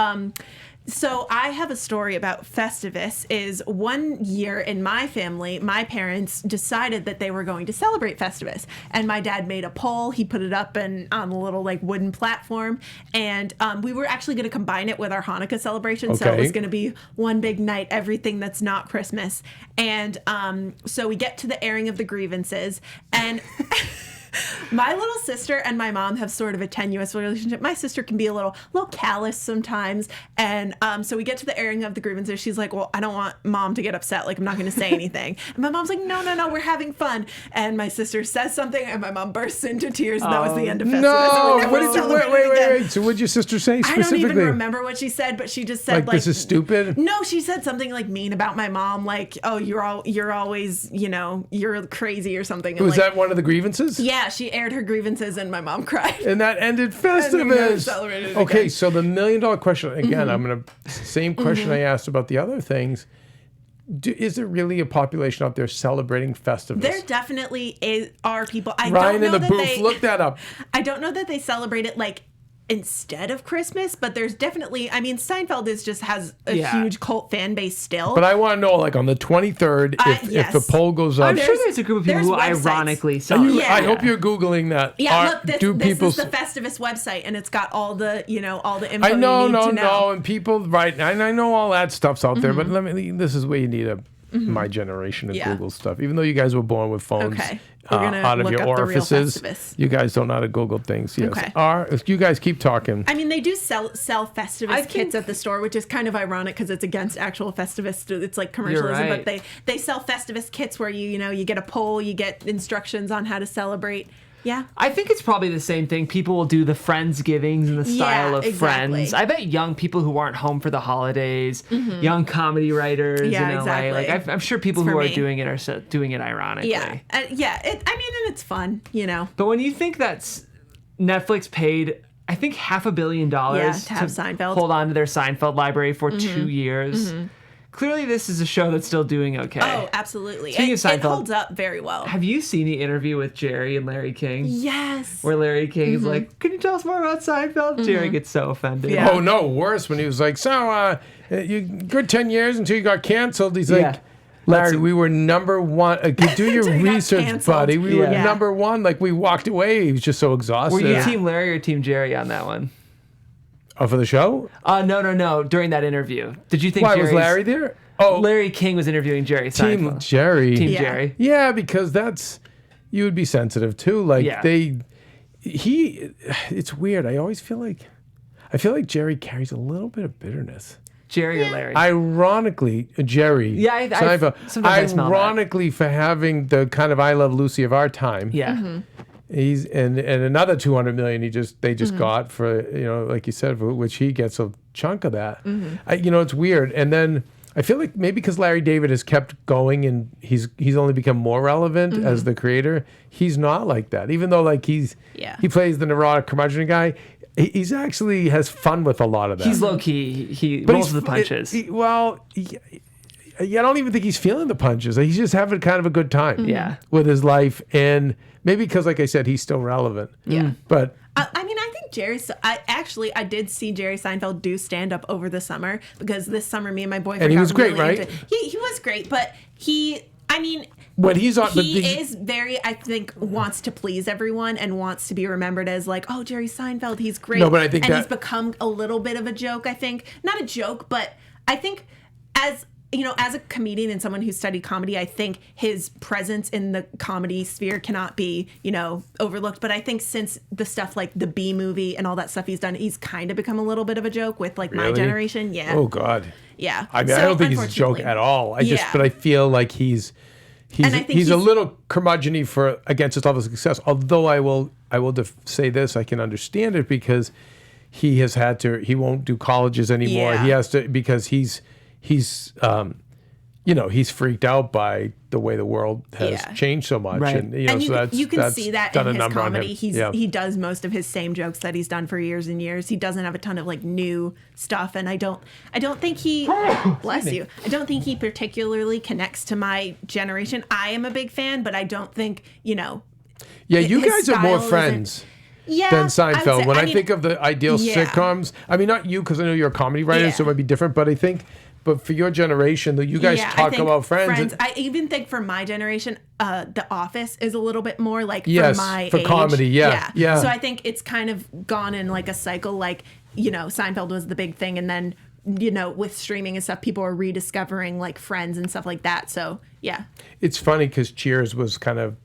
so I have a story about Festivus. Is one year in my family, my parents decided that they were going to celebrate Festivus. And my dad made a pole. He put it up on a little wooden platform. And we were actually going to combine it with our Hanukkah celebration. So it
Okay.
was going to be one big night, everything that's not Christmas. And so we get to the airing of the grievances. And my little sister and my mom have sort of a tenuous relationship. My sister can be a little callous sometimes. And so we get to the airing of the grievances. She's like, well, I don't want mom to get upset. Like, I'm not going to say anything. And my mom's like, no, we're having fun. And my sister says something and my mom bursts into tears. And that was the end of Festivus.
No!
And we
What
never
did you,
celebrated again.
wait. So what'd your sister say
I
specifically?
don't even remember what she said, but she just said
Like, this is stupid?
No, she said something mean about my mom, like, oh, you're always, you're crazy or something. And
Was that one of the grievances?
Yeah, she aired her grievances and my mom cried.
And that ended
we never
Festivus.
celebrated it
Okay,
again.
so the $1 million question again. I'm gonna same question I asked about the other things. Is there really a population out there celebrating Festivus?
There definitely are people. I
Ryan
don't know
in the
that
booth, look that up.
I don't know that they celebrate it instead of Christmas, but there's definitely. I mean, Seinfeld has a huge cult fan base still.
But I want to know, on the 23rd, if
yes.
the poll goes up.
I'm sure there's a group of people
there's
who
websites.
ironically celebrate.
Yeah.
I hope you're googling that.
Yeah, look, this
people?
is the Festivus website, and it's got all the all the info
I know,
you need to know.
and people, right? And I know all that stuff's out there, but this is where you need my generation of
Yeah.
Google stuff. Even though you guys were born with phones
Okay. We're gonna
out of
look
your
up the real
orifices,
Festivus.
you guys don't know how to Google things. Yes.
Okay.
You guys keep talking.
I mean, they do sell Festivus
I
kits
think-
at the store, which is kind of ironic because it's against actual Festivus. It's like commercialism,
right.
but they sell Festivus kits where you get a poll, you get instructions on how to celebrate. Yeah.
I think it's probably the same thing. People will do the Friendsgivings in the style
Yeah,
of
exactly.
Friends. I bet young people who aren't home for the holidays, young comedy writers
Yeah,
in LA,
exactly.
I'm sure people
It's
who
for
are
me.
doing it are doing it ironically.
Yeah. And it's fun,
But when you think that's Netflix paid, I think $500 million
to have Seinfeld.
hold on to their Seinfeld library for 2 years. clearly this is a show that's still doing okay.
Oh, absolutely.
Speaking of Seinfeld,
it holds up very well.
Have you seen the interview with Jerry and Larry King?
Yes.
Where Larry King is like, "Can you tell us more about Seinfeld?" Jerry gets so offended.
Yeah.
Oh no, worse when he was like, "So, you good 10 years until you got canceled." He's like, "Larry, we were number one. Do your research, buddy. We were number one. Like we walked away. He was just so exhausted."
Were you Team Larry or Team Jerry on that one?
Oh, for the show?
No. During that interview, did you think?
Why was Larry there? Oh,
Larry King was interviewing Jerry
Team
Seinfeld.
Jerry.
Team Jerry.
Yeah, because you would be sensitive too. Like it's weird. I feel like Jerry carries a little bit of bitterness.
Jerry or Larry?
Ironically, Jerry.
Yeah,
Seinfeld.
sometimes I smell
ironically, for having the kind of I Love Lucy of our time.
Yeah.
He's and another 200 million they just got for, like you said, for which he gets a chunk of that. It's weird. And then I feel like maybe because Larry David has kept going and he's only become more relevant as the creator, he's not like that. Even though like he plays the neurotic curmudgeon guy, he's actually has fun with a lot of that.
He's low key. He rolls the punches.
I don't even think he's feeling the punches. He's just having kind of a good time. With his life, and maybe because, like I said, he's still relevant.
Yeah.
But
I mean, I think I did see Jerry Seinfeld do stand up over the summer, because this summer me and my boyfriend.
And he was
got really
great, right?
into it. He was great, but
when he's on,
he is very, I think, wants to please everyone and wants to be remembered as like, oh, Jerry Seinfeld, he's great.
No, but I think
he's become a little bit of a joke. I think not a joke, but I think as a comedian and someone who studied comedy, I think his presence in the comedy sphere cannot be, overlooked. But I think since the stuff like the B Movie and all that stuff he's done, he's kind of become a little bit of a joke with like my generation. Yeah.
Oh God.
Yeah.
I mean, I don't think he's a joke at all. But I feel like he's a little curmudgeon-y for against his level of success. Although I will say this, I can understand it because he has had to. He won't do colleges anymore.
Yeah.
He has to because he's freaked out by the way the world has changed so much,
right.
and
you can see that in his comedy. He does most of his same jokes that he's done for years and years. He doesn't have a ton of like new stuff, and I don't think he bless you. I don't think he particularly connects to my generation. I am a big fan, but I don't think you
guys are more friends. Than Seinfeld. When I think of the ideal sitcoms, I mean, not you, because I know you're a comedy writer, so it might be different, but I think, for your generation, you guys talk about Friends.
I even think for my generation, The Office is a little bit more like for my
for
age.
comedy, yeah.
So I think it's kind of gone in like a cycle, like, Seinfeld was the big thing, and then, with streaming and stuff, people are rediscovering like Friends and stuff like that. So, yeah. It's
funny because Cheers was kind of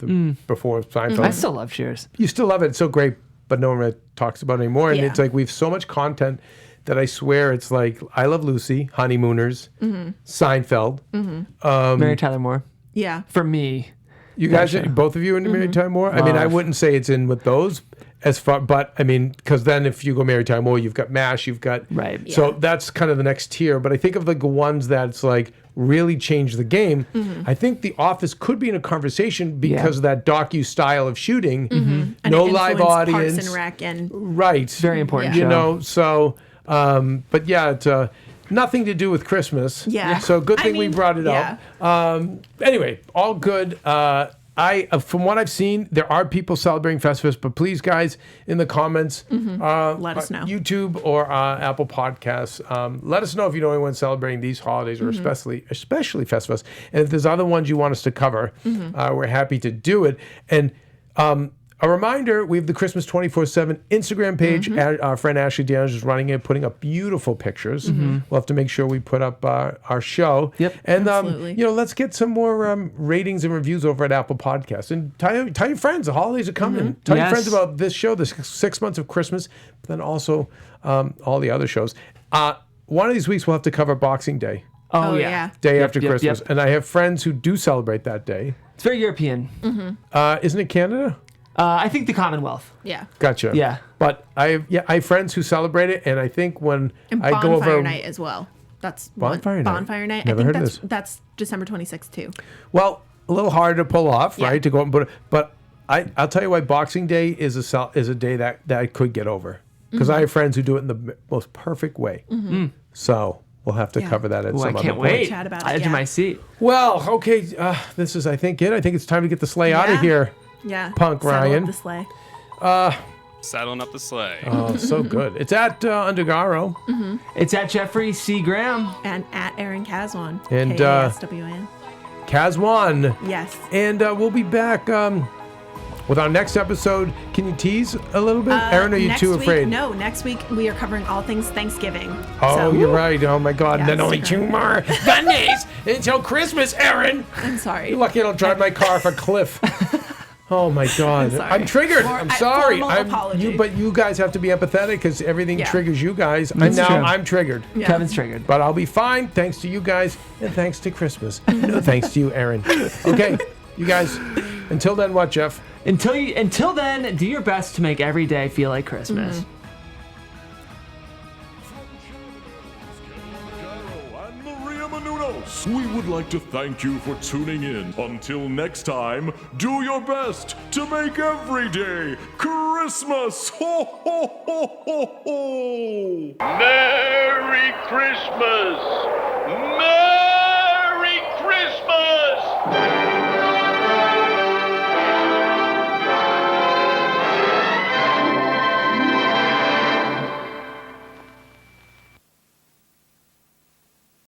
before Seinfeld.
I still love Cheers.
You still love it. It's so great, but no one really talks about it anymore. And it's like we have so much content that I swear it's like I Love Lucy, Honeymooners, Seinfeld.
Mary Tyler Moore.
Yeah.
For me.
You guys, both of you into Mary Tyler Moore? I mean, I wouldn't say it's in with those as far, but I mean, because then if you go Mary Tyler Moore, you've got MASH, you've got.
Right. Yeah.
So that's kind of the next tier. But I think of like the ones that's like really changed the game. I think The Office could be in a conversation because of that docu style of shooting. No live audience.
Parks and Rec and
right.
It's very important. Show.
So, but yeah, it's nothing to do with Christmas.
Yeah.
So good thing we brought it up. Anyway, all good. From what I've seen, there are people celebrating Festivus, but please, guys, in the comments,
let us know.
YouTube or Apple Podcasts, let us know if you know anyone celebrating these holidays, or especially Festivus. And if there's other ones you want us to cover, we're happy to do it. And a reminder, we have the Christmas 24/7 Instagram page. Our friend Ashley Daniels is running it, putting up beautiful pictures. We'll have to make sure we put up our show.
Yep.
And,
absolutely.
let's get some more ratings and reviews over at Apple Podcasts. And tell your friends, the holidays are coming. Tell your friends about this show, the 6 months of Christmas, but then also all the other shows. One of these weeks, we'll have to cover Boxing Day.
Oh yeah.
Day after Christmas. And I have friends who do celebrate that day.
It's very European.
Isn't it Canada?
I think the Commonwealth.
Yeah.
Gotcha.
Yeah.
But I have friends who celebrate it, and I think when I go over
Bonfire Night as well. That's
Bonfire Night.
I
Never
think
heard of
that's December 26th too.
Well, a little harder to pull off, right? To go and but I'll tell you why Boxing Day is a day that I could get over, because I have friends who do it in the most perfect way. So we'll have to cover that at
Ooh, I
some other
can't
point.
wait.
Chat about it,
Edge
yeah.
of my seat.
Well, okay, this is, I think, it. I think it's time to get the sleigh out of
Yeah.
here.
Yeah.
Punk
Settle up
Ryan.
the sleigh.
Saddling up the sleigh.
Oh, so good. It's at Undergaro.
It's at Jeffrey C. Graham.
And at Erin Kaswan.
And,
Kaswan.
Kaswan.
Yes.
And we'll be back with our next episode. Can you tease a little bit? Erin, are you
Next
too
week-
afraid?
No, next week we are covering all things Thanksgiving.
Oh,
So-
you're right. Oh, my God. And
Yeah,
then only
stick
2 more Sundays until Christmas, Erin.
I'm sorry.
You're lucky I don't drive my car off a cliff. Oh my God!
sorry.
I'm triggered. I'm sorry.
Formal apology.
But you guys have to be empathetic because everything
Yeah.
triggers you guys. And
That's
now
true.
I'm triggered.
Yeah.
Kevin's triggered.
But I'll be fine thanks to you guys and thanks to Christmas. No thanks to you, Erin. Okay, you guys. Until then, what, Jeff?
Until then, do your best to make every day feel like Christmas.
And Maria Menounos, we would like to thank you for tuning in. Until next time, do your best to make every day Christmas. Ho, ho, ho, ho, ho.
Merry Christmas! Merry